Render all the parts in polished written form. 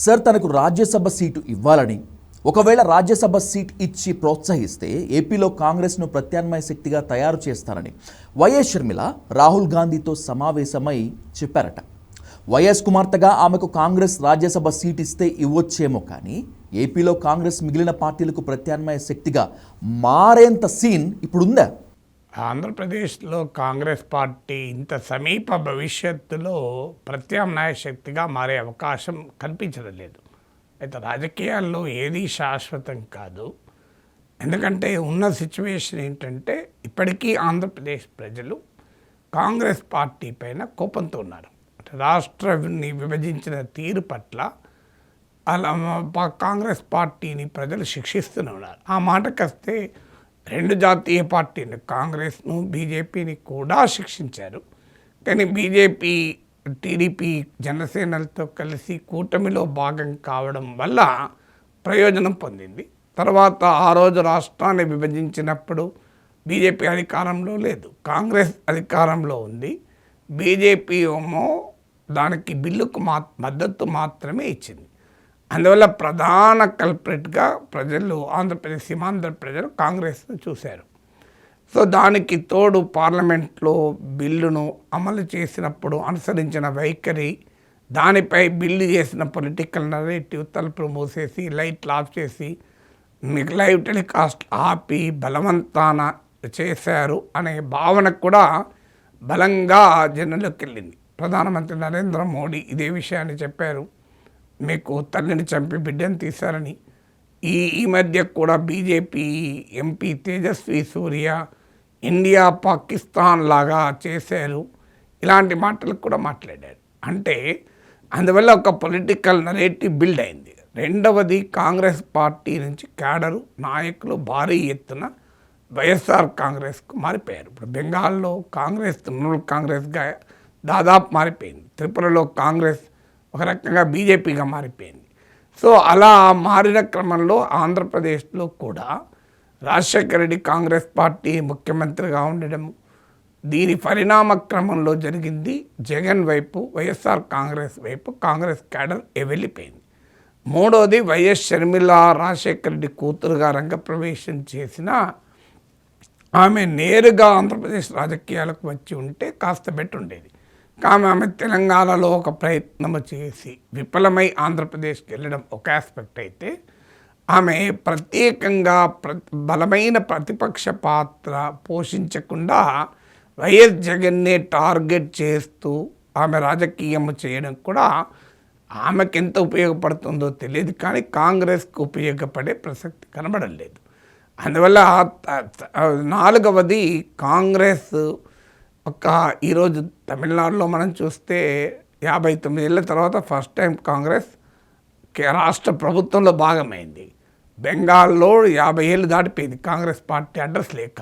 Sir తనకు Rajya Sabha seat ఇవ్వాలని, ఒకవేళ రాజ్యసభ సీట్ ఇచ్చి ప్రోత్సహిస్తే ఏపీలో కాంగ్రెస్ను ప్రత్యామ్నాయ శక్తిగా తయారు చేస్తారని వైఎస్ షర్మిల రాహుల్ గాంధీతో సమావేశమై చెప్పారట. వైఎస్ కుమార్తెగా ఆమెకు కాంగ్రెస్ రాజ్యసభ సీట్ ఇస్తే ఇవ్వొచ్చేమో, కానీ ఏపీలో కాంగ్రెస్ మిగిలిన పార్టీలకు ప్రత్యామ్నాయ శక్తిగా మారేంత సీన్ ఇప్పుడుందా? ఆంధ్రప్రదేశ్లో కాంగ్రెస్ పార్టీ ఇంత సమీప భవిష్యత్తులో ప్రత్యామ్నాయ శక్తిగా మారే అవకాశం కనిపించడం లేదు. అయితే రాజకీయాల్లో ఏది శాశ్వతం కాదు. ఎందుకంటే ఉన్న సిచ్యువేషన్ ఏంటంటే ఇప్పటికీ ఆంధ్రప్రదేశ్ ప్రజలు కాంగ్రెస్ పార్టీ పైన కోపంతో ఉన్నారు. రాష్ట్రాన్ని విభజించిన తీరు పట్ల అలా కాంగ్రెస్ పార్టీని ప్రజలు శిక్షిస్తూనే ఉన్నారు. ఆ మాటకొస్తే రెండు జాతీయ పార్టీలు కాంగ్రెస్ను బీజేపీని కూడా శిక్షించారు. కానీ బీజేపీ టీడీపీ జనసేనలతో కలిసి కూటమిలో భాగం కావడం వల్ల ప్రయోజనం పొందింది. తర్వాత ఆ రోజు రాష్ట్రాన్ని విభజించినప్పుడు బీజేపీ అధికారంలో లేదు, కాంగ్రెస్ అధికారంలో ఉంది. బీజేపీ ఏమో దానికి బిల్లుకు మద్దతు మాత్రమే ఇచ్చింది. అందువల్ల ప్రధాన కల్ప్రిట్గా ప్రజలు ఆంధ్రప్రదేశ్ సీమాంధ్ర ప్రజలు కాంగ్రెస్ను చూశారు. సో దానికి తోడు పార్లమెంట్లో బిల్లును అమలు చేసినప్పుడు అనుసరించిన వైఖరి, దానిపై బిల్లు చేసిన పొలిటికల్ నరేటివ్ తలుపులు మూసేసి లైట్లు ఆఫ్ చేసి లైవ్ టెలికాస్ట్ ఆపి బలవంతాన చేశారు అనే భావన కూడా బలంగా జనంలోకి వెళ్ళింది. ప్రధానమంత్రి నరేంద్ర మోడీ ఇదే విషయాన్ని చెప్పారు. మీకు తల్లిని చంపి బిడ్డను తీశారని. ఈ మధ్య కూడా బీజేపీ ఎంపీ తేజస్వి సూర్య ఇండియా పాకిస్తాన్ లాగా చేశారు, ఇలాంటి మాటలు కూడా మాట్లాడారు. అంటే అందువల్ల ఒక పొలిటికల్ నరేటివ్ బిల్డ్ అయింది. రెండవది, కాంగ్రెస్ పార్టీ నుంచి క్యాడరు నాయకులు భారీ ఎత్తున వైఎస్ఆర్ కాంగ్రెస్కు మారిపోయారు. ఇప్పుడు బెంగాల్లో కాంగ్రెస్ తృణమూల్ కాంగ్రెస్గా దాదాపు మారిపోయింది. త్రిపురలో కాంగ్రెస్ ఒక రకంగా బీజేపీగా మారిపోయింది. సో అలా మారిన క్రమంలో ఆంధ్రప్రదేశ్లో కూడా రాజశేఖర రెడ్డి కాంగ్రెస్ పార్టీ ముఖ్యమంత్రిగా ఉండడం, దీని పరిణామ క్రమంలో జరిగింది. జగన్ వైపు వైఎస్ఆర్ కాంగ్రెస్ వైపు కాంగ్రెస్ క్యాడర్ వెళ్ళిపోయింది. మూడోది, వైఎస్ షర్మిల రాజశేఖర రెడ్డి కూతురుగా రంగప్రవేశం చేసిన ఆమె నేరుగా ఆంధ్రప్రదేశ్ రాజకీయాలకు వచ్చి ఉంటే కాస్త బెట్ ఉండేది. కానీ ఆమె తెలంగాణలో ఒక ప్రయత్నం చేసి విఫలమై ఆంధ్రప్రదేశ్కి వెళ్ళడం ఒక ఆస్పెక్ట్ అయితే, ఆమె ప్రత్యేకంగా బలమైన ప్రతిపక్ష పాత్ర పోషించకుండా వైఎస్ జగన్నే టార్గెట్ చేస్తూ ఆమె రాజకీయం చేయడం కూడా ఆమెకు ఎంత ఉపయోగపడుతుందో తెలియదు, కానీ కాంగ్రెస్కు ఉపయోగపడే ప్రసక్తి కనబడలేదు. అందువల్ల నాలుగవది, కాంగ్రెస్ ఈరోజు తమిళనాడులో మనం చూస్తే 59 ఏళ్ళ తర్వాత ఫస్ట్ టైం కాంగ్రెస్ రాష్ట్ర ప్రభుత్వంలో భాగమైంది. బెంగాల్లో 50 ఏళ్ళు దాటిపోయింది కాంగ్రెస్ పార్టీ అడ్రస్ లేక.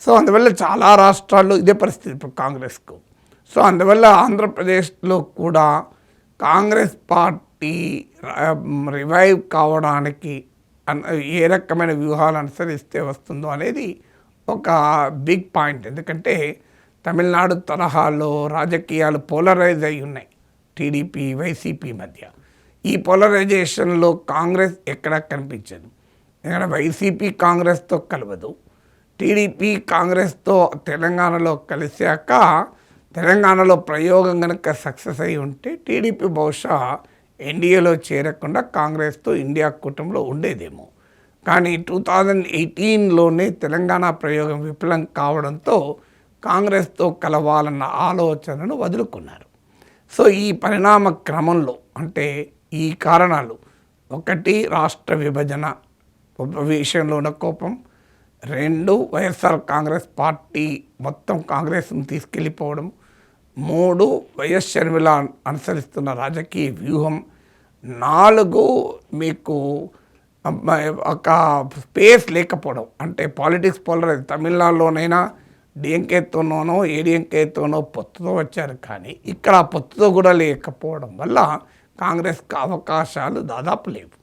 సో అందువల్ల చాలా రాష్ట్రాల్లో ఇదే పరిస్థితి ఇప్పుడు కాంగ్రెస్కు. సో అందువల్ల ఆంధ్రప్రదేశ్లో కూడా కాంగ్రెస్ పార్టీ రివైవ్ కావడానికి ఏ రకమైన వ్యూహాలు అనుసరిస్తే వస్తుందో అనేది ఒక బిగ్ పాయింట్. ఎందుకంటే తమిళనాడు తరహాలో రాజకీయాలు పోలరైజ్ అయి ఉన్నాయి టీడీపీ వైసీపీ మధ్య. ఈ పోలరైజేషన్లో కాంగ్రెస్ ఎక్కడా కనిపించదు. ఎందుకంటే వైసీపీ కాంగ్రెస్తో కలవదు, టీడీపీ కాంగ్రెస్తో తెలంగాణలో కలిశాక తెలంగాణలో ప్రయోగం కనుక సక్సెస్ అయి ఉంటే టీడీపీ బహుశా ఎన్డీఏలో చేరకుండా కాంగ్రెస్తో ఇండియా కూటమిలో ఉండేదేమో. కానీ 2018లోనే తెలంగాణ ప్రయోగం విఫలం కావడంతో కాంగ్రెస్తో కలవాలన్న ఆలోచనను వదులుకున్నారు. సో ఈ పరిణామ క్రమంలో అంటే ఈ కారణాలు, ఒకటి రాష్ట్ర విభజన విషయంలో ఉన్న కోపం, రెండు వైఎస్ఆర్ కాంగ్రెస్ పార్టీ మొత్తం కాంగ్రెస్ను తీసుకెళ్ళిపోవడం, మూడు వైఎస్ షర్మిల అనుసరిస్తున్న రాజకీయ వ్యూహం, నాలుగు మీకు ఒక స్పేస్ లేకపోవడం. అంటే పాలిటిక్స్ పోలరైజ్, తమిళనాడులోనైనా డిఎంకేతోనో ఏడిఎంకేతోనో పొత్తుతో వచ్చారు, కానీ ఇక్కడ పొత్తుతో కూడా లేకపోవడం వల్ల కాంగ్రెస్కి అవకాశాలు దాదాపు లేవు.